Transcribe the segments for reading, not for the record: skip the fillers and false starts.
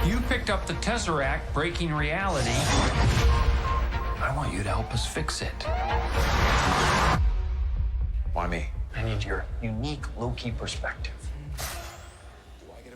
You picked up the Tesseract, breaking reality. I want you to help us fix it. Why me? I need your unique Loki perspective.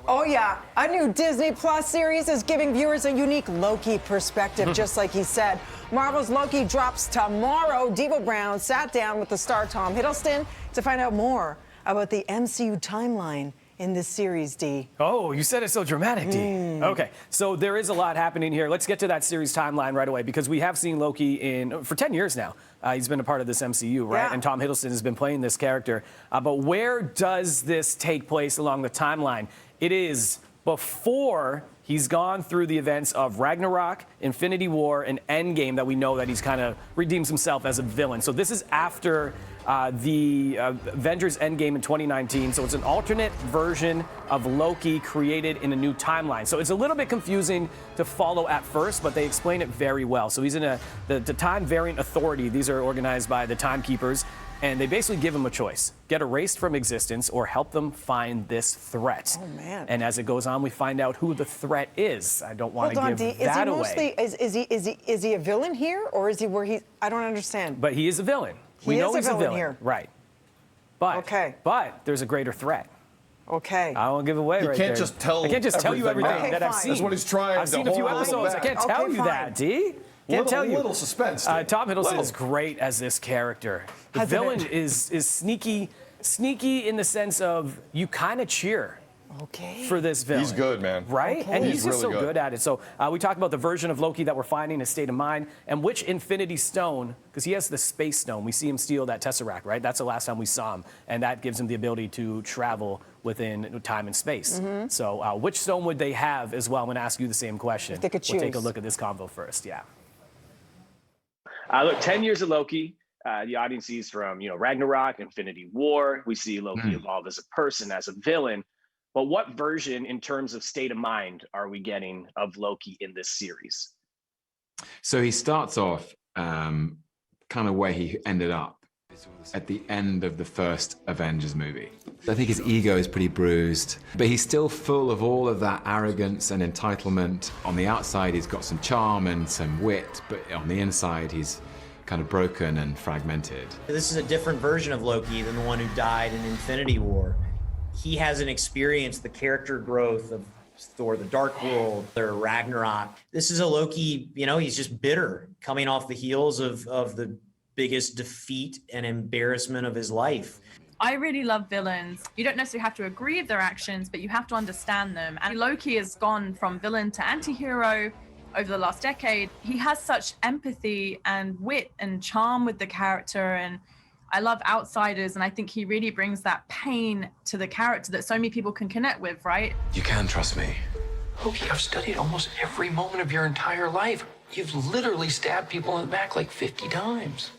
Oh, yeah. A new Disney Plus series is giving viewers a unique Loki perspective, just like he said. Marvel's Loki drops tomorrow. Devo Brown sat down with the star Tom Hiddleston to find out more about the MCU timeline in this series, D. Oh, you said it so dramatic, D. Okay, so there is a lot happening here. Let's get to that series timeline right away, because we have seen Loki for 10 years now. He's been a part of this MCU, right? Yeah. And Tom Hiddleston has been playing this character. But where does this take place along the timeline? It is before he's gone through the events of Ragnarok, Infinity War, and Endgame that we know that he's kind of redeems himself as a villain. So this is after the Avengers Endgame in 2019. So it's an alternate version of Loki created in a new timeline. So it's a little bit confusing to follow at first, but they explain it very well. So he's in the Time Variant Authority. These are organized by the Timekeepers. And they basically give him a choice: get erased from existence or help them find this threat. Oh, man. And as it goes on, we find out who the threat is. I don't want to give that away. Is he a villain here, or is he where he? I don't understand. But he is a villain. He is a villain here. Right. But there's a greater threat. Okay. I won't give away right there. You can't just tell. I can't just tell you everything Okay, that I've fine. seen. That's what he's trying. I've seen a few episodes. I can't tell you fine. that, D. Can't tell you. Little suspense. Tom Hiddleston is great as this character. The villain is sneaky in the sense of you kind of cheer for this villain. He's good, man. Right? Okay. And he's just really so good. good at it. So we talked about the version of Loki that we're finding, his state of mind, and which Infinity Stone, because he has the Space Stone. We see him steal that Tesseract, right? That's the last time we saw him. And that gives him the ability to travel within time and space. So which stone would they have as well? I'm going to ask you the same question. If they could We'll take a choose. look at this convo first, yeah. Look, 10 years of Loki. The audience sees from, Ragnarok, Infinity War. We see Loki evolve as a person, as a villain. But what version, in terms of state of mind, are we getting of Loki in this series? So he starts off kind of where he ended up at the end of the first Avengers movie. I think his ego is pretty bruised, but he's still full of all of that arrogance and entitlement. On the outside, he's got some charm and some wit, but on the inside, he's kind of broken and fragmented. This is a different version of Loki than the one who died in Infinity War. He hasn't experienced the character growth of Thor: The Dark World or Ragnarok. This is a Loki, he's just bitter, coming off the heels of the biggest defeat and embarrassment of his life. I really love villains. You don't necessarily have to agree with their actions, but you have to understand them. And Loki has gone from villain to anti-hero over the last decade. He has such empathy and wit and charm with the character, and I love outsiders, and I think he really brings that pain to the character that so many people can connect with, right? You can trust me. Loki, I've studied almost every moment of your entire life. You've literally stabbed people in the back like 50 times.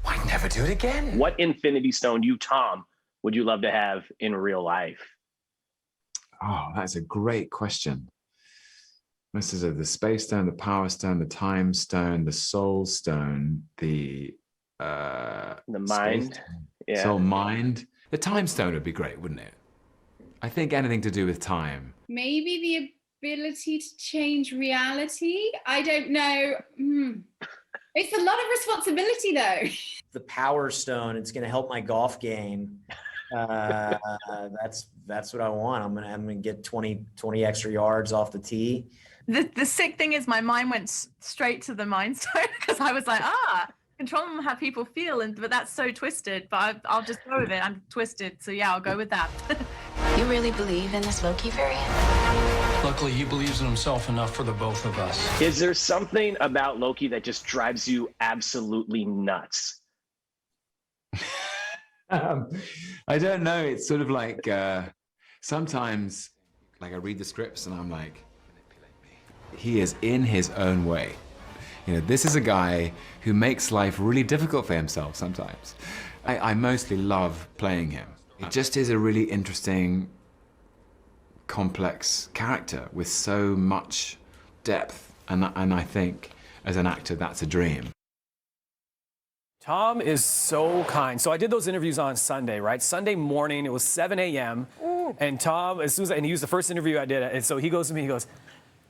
Why never do it again? What Infinity Stone, Tom, would you love to have in real life? Oh, that's a great question. This is the Space Stone, the Power Stone, the Time Stone, the Soul Stone, the Mind. Yeah. Soul Mind. The Time Stone would be great, wouldn't it? I think anything to do with time. Maybe the ability to change reality. I don't know. It's a lot of responsibility, though. The Power Stone, it's going to help my golf game. That's what I want. I'm gonna get 20 extra yards off the tee. The sick thing is my mind went straight to the Mind Stone because I was like, controlling how people feel, but that's so twisted. But I'll just go with it. I'm twisted, so yeah, I'll go with that. You really believe in this Loki variant? Luckily, he believes in himself enough for the both of us. Is there something about Loki that just drives you absolutely nuts? I don't know. It's sort of like sometimes, like I read the scripts and I'm like, he is in his own way. This is a guy who makes life really difficult for himself sometimes. I mostly love playing him. It just is a really interesting, complex character with so much depth. And I think as an actor, that's a dream. Tom is so kind. So I did those interviews on Sunday, right? Sunday morning, it was 7 a.m. And Tom, as soon as, and he was the first interview I did, and so he goes to me, he goes,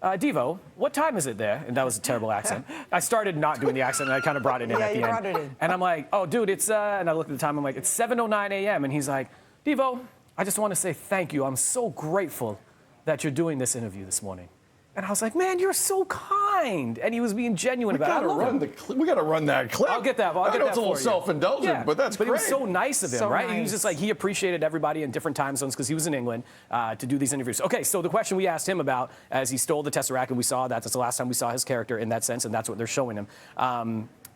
Devo, what time is it there? And that was a terrible accent. I started not doing the accent, and I kind of brought it in at the end. Yeah, you brought it in. And I'm like, oh, dude, it's, and I looked at the time, I'm like, it's 7:09 a.m. And he's like, Devo, I just want to say thank you. I'm so grateful that you're doing this interview this morning. And I was like, man, you're so kind. And he was being genuine about it. We got to run that clip. I'll get that. I'll get that it's a little for you. self-indulgent, but that's great. But he was so nice of him, So right? He nice. was just like, he appreciated everybody in different time zones because he was in England to do these interviews. Okay, so the question we asked him about, as he stole the Tesseract, and we saw that's the last time we saw his character in that sense, and that's what they're showing him.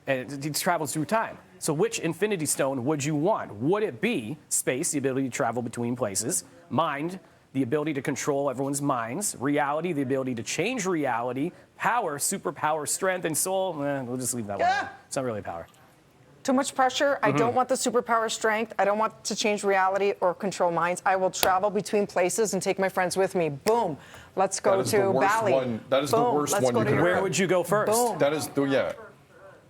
And he travels through time. So which Infinity Stone would you want? Would it be space, the ability to travel between places, mind, the ability to control everyone's minds, reality, the ability to change reality, power, superpower, strength, and soul? We'll just leave that one. It's not really power. Too much pressure. I don't want the superpower strength. I don't want to change reality or control minds. I will travel between places and take my friends with me. Boom. Let's go to Bali. That is the worst one you could have. Where would you go first? Boom. That is, yeah.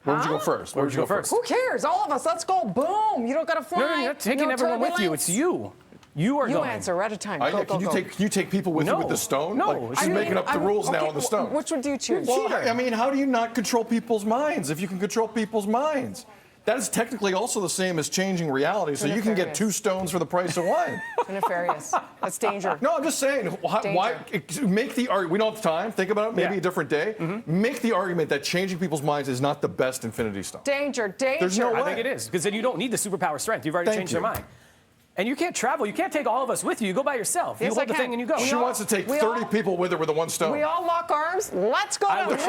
Where would you go first? Where would you go first? Who cares? All of us. Let's go. Boom. You don't got to fly. No, you're not taking everyone with you. It's you. You are You going. answer at a time. Yeah, Go, can you take people with you with the stone? No. Like, she's making up the rules now on the stone. Which one do you choose? Well, I mean, how do you not control people's minds if you can control people's minds? That is technically also the same as changing reality, so you can get 2 stones for the price of one. Nefarious. That's danger. No, I'm just saying, why make the argument? We don't have time. Think about it. Maybe a different day. Make the argument that changing people's minds is not the best Infinity Stone. Danger. There's no way. I think it is, because then you don't need the superpower strength. You've already changed their mind. And you can't travel. You can't take all of us with you. You go by yourself. Yes, you hold I the can. thing and you go. She wants to take 30 people with her with the 1 stone. We all lock arms. Let's go. I wish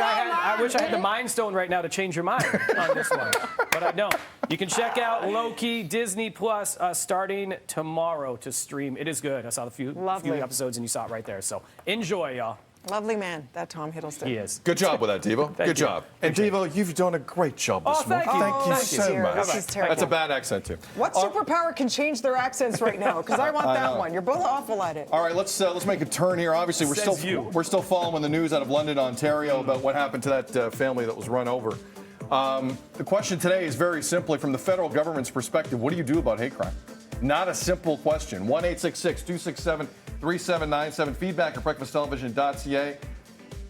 I had the Mind Stone right now to change your mind on this one, but I don't. You can check out Loki, Disney Plus, starting tomorrow to stream. It is good. I saw the few episodes and you saw it right there. So enjoy, y'all. Lovely man, that Tom Hiddleston. He is. Good job with that, Devo. Good job. And Devo, you've done a great job this morning. Thank you. Thank you so much. This is terrible. That's a bad accent, too. What superpower can change their accents right now? Because I want that one. You're both awful at it. All right, let's make a turn here. Obviously, we're still following the news out of London, Ontario, about what happened to that family that was run over. The question today is very simply, from the federal government's perspective, what do you do about hate crime? Not a simple question. 1-866-267-3797. Feedback at breakfasttelevision.ca.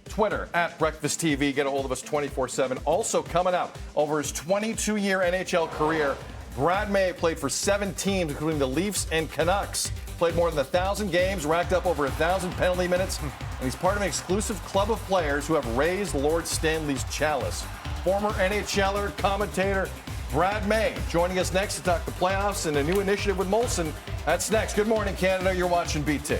Twitter at Breakfast TV. Get a hold of us 24/7. Also coming up, over his 22-year NHL career, Brad May played for 7 teams, including the Leafs and Canucks. Played more than 1,000 games, racked up over 1,000 penalty minutes, and he's part of an exclusive club of players who have raised Lord Stanley's chalice. Former NHLer, commentator Brad May joining us next to talk the playoffs and a new initiative with Molson. That's next. Good morning, Canada. You're watching BT.